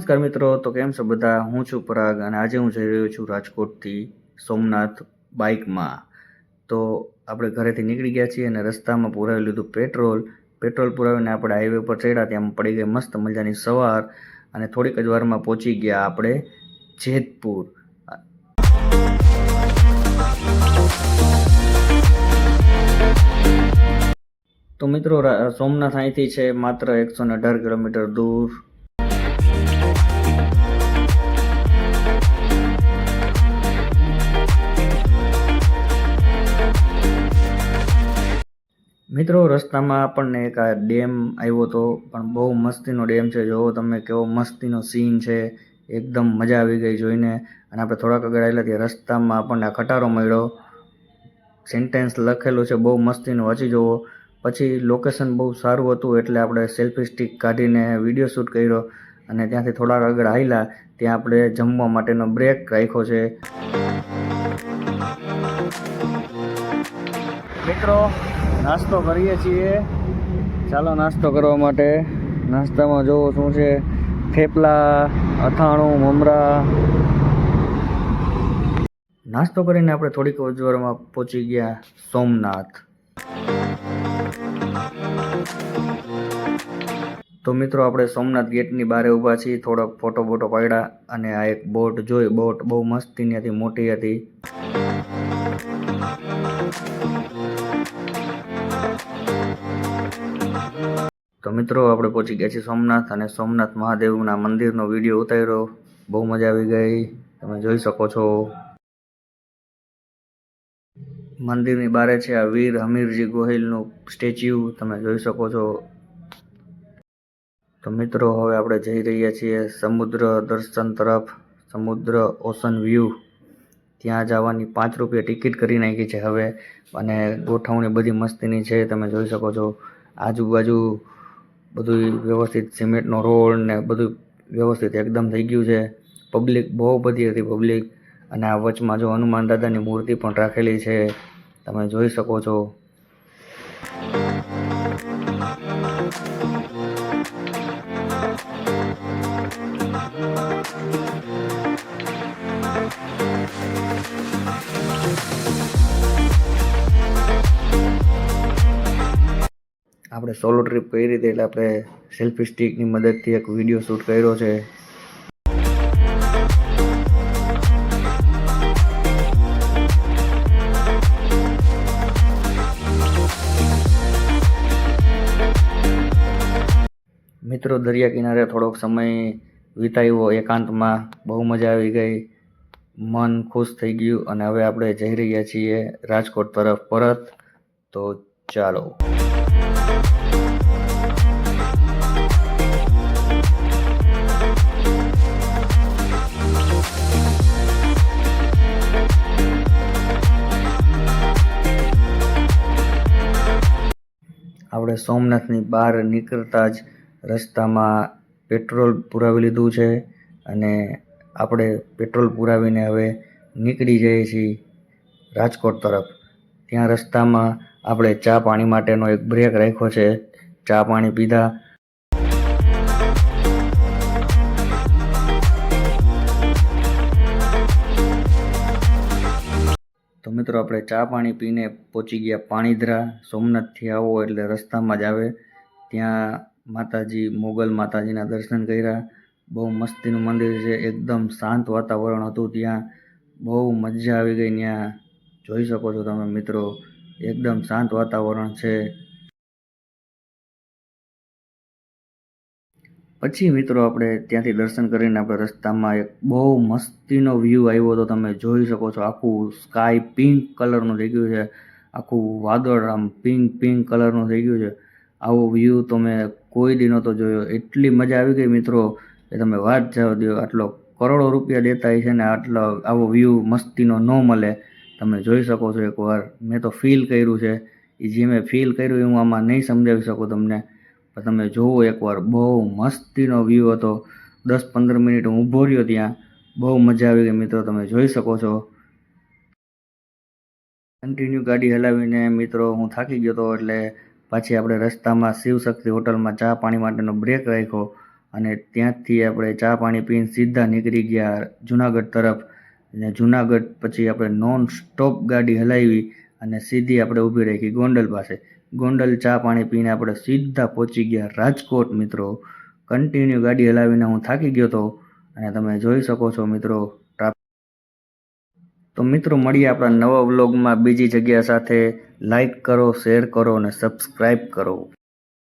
નમસ્કાર મિત્રો, તો કેમ છો બધા? હું છું પરાગ અને આજે હું જઈ રહ્યો છું રાજકોટથી સોમનાથ બાઇકમાં. તો આપણે ઘરેથી નીકળી ગયા છીએ અને રસ્તામાં પુરાવી લીધું પેટ્રોલ પુરાવીને આપણે હાઈવે પર ચડ્યા. ત્યાં પડી ગઈ મસ્ત મજાની સવાર અને થોડીક જ વારમાં પહોંચી ગયા આપણે જેતપુર. તો મિત્રો, સોમનાથ અહીંથી છે માત્ર 118 કિલોમીટર દૂર. મિત્રો, રસ્તામાં આપણને એક આ ડેમ આવ્યો હતો, પણ બહુ મસ્તીનો ડેમ છે. જોવો તમે કેવો મસ્તીનો સીન છે, એકદમ મજા આવી ગઈ જોઈને. અને આપણે થોડાક આગળ આવેલા ત્યાં રસ્તામાં આપણને આ ખટારો મળ્યો, સેન્ટેન્સ લખેલું છે, બહુ મસ્તીનું વાંચી જુઓ. પછી લોકેશન બહુ સારું હતું એટલે આપણે સેલ્ફી સ્ટિક કાઢીને વિડીયો શૂટ કર્યો અને ત્યાંથી થોડાક આગળ આવેલા ત્યાં આપણે જમવા માટેનો બ્રેક રાખ્યો છે. મિત્રો, નાસ્તો કરીએ છીએ. ચાલો નાસ્તો કરવા માટે. નાસ્તામાં જોવો શું છે, થેપલા, અથાણું, મમરા. નાસ્તો કરીને આપણે થોડીક વારમાં પહોંચી ગયા સોમનાથ. તો મિત્રો, આપણે સોમનાથ ગેટની બહાર ઊભા છીએ, થોડોક ફોટો પાડ્યા અને આ એક બોટ જોઈ. બોટ બહુ મસ્તીની હતી, મોટી હતી. તો મિત્રો, આપણે પહોંચી ગયા છીએ સોમનાથ અને સોમનાથ મહાદેવના મંદિરનો વિડીયો ઉતાર્યો. બહુ મજા આવી ગઈ, તમે જોઈ શકો છો. મંદિરની બારે છે આ વીર હમીરજી ગોહિલનું સ્ટેચ્યુ, તમે જોઈ શકો છો. તો મિત્રો, હવે આપણે જઈ રહ્યા છીએ સમુદ્ર દર્શન તરફ. સમુદ્ર ઓશન વ્યૂ, ત્યાં જવાની 5 રૂપિયા ટિકિટ કરી નાખી છે હવે. અને ગોઠવણી બધી મસ્તીની છે, તમે જોઈ શકો છો. આજુબાજુ બધું વ્યવસ્થિત, સિમેન્ટનો રોડ ને બધું વ્યવસ્થિત એકદમ થઈ ગયું છે. પબ્લિક બહુ બધી હતી પબ્લિક. અને આ વચમાં જો હનુમાન દાદાની મૂર્તિ પણ રાખેલી છે, તમે જોઈ શકો છો. આપણે સોલો ટ્રીપ કરી હતી એટલે આપણે સેલ્ફી સ્ટિકની મદદથી એક વિડીયો શૂટ કર્યો છે. મિત્રો, દરિયા કિનારે થોડોક સમય વિતાવ્યો એકાંતમાં, બહુ મજા આવી ગઈ, મન ખુશ થઈ ગયું. અને હવે આપણે જઈ રહ્યા છીએ રાજકોટ તરફ પરત. તો ચાલો. આપણે સોમનાથની બહાર નીકળતા જ રસ્તામાં પેટ્રોલ પુરાવી લીધું છે અને આપણે પેટ્રોલ પુરાવીને હવે નીકળી જઈએ છીએ રાજકોટ તરફ. ત્યાં રસ્તામાં આપણે ચા પાણી માટેનો એક બ્રેક રાખ્યો છે, ચા પાણી પીધા. તો મિત્રો, આપણે ચા પાણી પીને પહોંચી ગયા પાણીધરા. સોમનાથથી આવો એટલે રસ્તામાં જ આવે, ત્યાં માતાજી, મોગલ માતાજીના દર્શન કર્યા. બહુ મસ્તીનું મંદિર છે, એકદમ શાંત વાતાવરણ હતું ત્યાં, બહુ મજા આવી ગઈ. ત્યાં જોઈ શકો છો તમે મિત્રો, એકદમ શાંત વાતાવરણ છે. પછી મિત્રો, આપણે ત્યાંથી દર્શન કરીને આપણે રસ્તામાં એક બહુ મસ્તીનો વ્યૂ આવ્યો હતો, તમે જોઈ શકો છો. આખું સ્કાય પિંક કલરનું થઈ ગયું છે, આખું વાદળ આમ પિંક કલરનું થઈ ગયું છે. આવો વ્યૂ તો મેં કોઈ દી નહોતો જોયો. એટલી મજા આવી ગઈ મિત્રો કે તમે વાત જવા દો. આટલો કરોડો રૂપિયા દેતા છે ને આવો વ્યૂ મસ્તીનો ન મળે. તમે જોઈ શકો છો એકવાર. મેં તો ફીલ કર્યું છે, એ જે મેં ફીલ કર્યું એ હું આમાં નહીં સમજાવી શકું તમને. તમે જોવો એકવાર, બહુ મસ્તીનો વ્યૂ હતો. 10-15 મિનિટ હું ઊભો રહ્યો ત્યાં, બહુ મજા આવી ગઈ મિત્રો, તમે જોઈ શકો છો. કન્ટિન્યુ ગાડી હલાવીને મિત્રો હું થાકી ગયો હતો એટલે પાછી આપણે રસ્તામાં શિવશક્તિ હોટલમાં ચા પાણી માટેનો બ્રેક રાખ્યો અને ત્યાંથી આપણે ચા પાણી પીને સીધા નીકળી ગયા જુનાગઢ તરફ. અને જુનાગઢ પછી આપણે નોન સ્ટોપ ગાડી હલાવી અને સીધી આપણે ઊભી રાખી ગોંડલ પાસે. ગોંડલ ચા પાણી પીને આપણે સીધા પહોંચી ગયા રાજકોટ મિત્રો. કન્ટિન્યુ ગાડી હલાવીને હું થાકી ગયો હતો અને તમે જોઈ શકો છો મિત્રો. તો મિત્રો મળીએ આપણા નવા વ્લોગમાં બીજી જગ્યા સાથે. લાઈક કરો, શેર કરો અને સબસ્ક્રાઈબ કરો.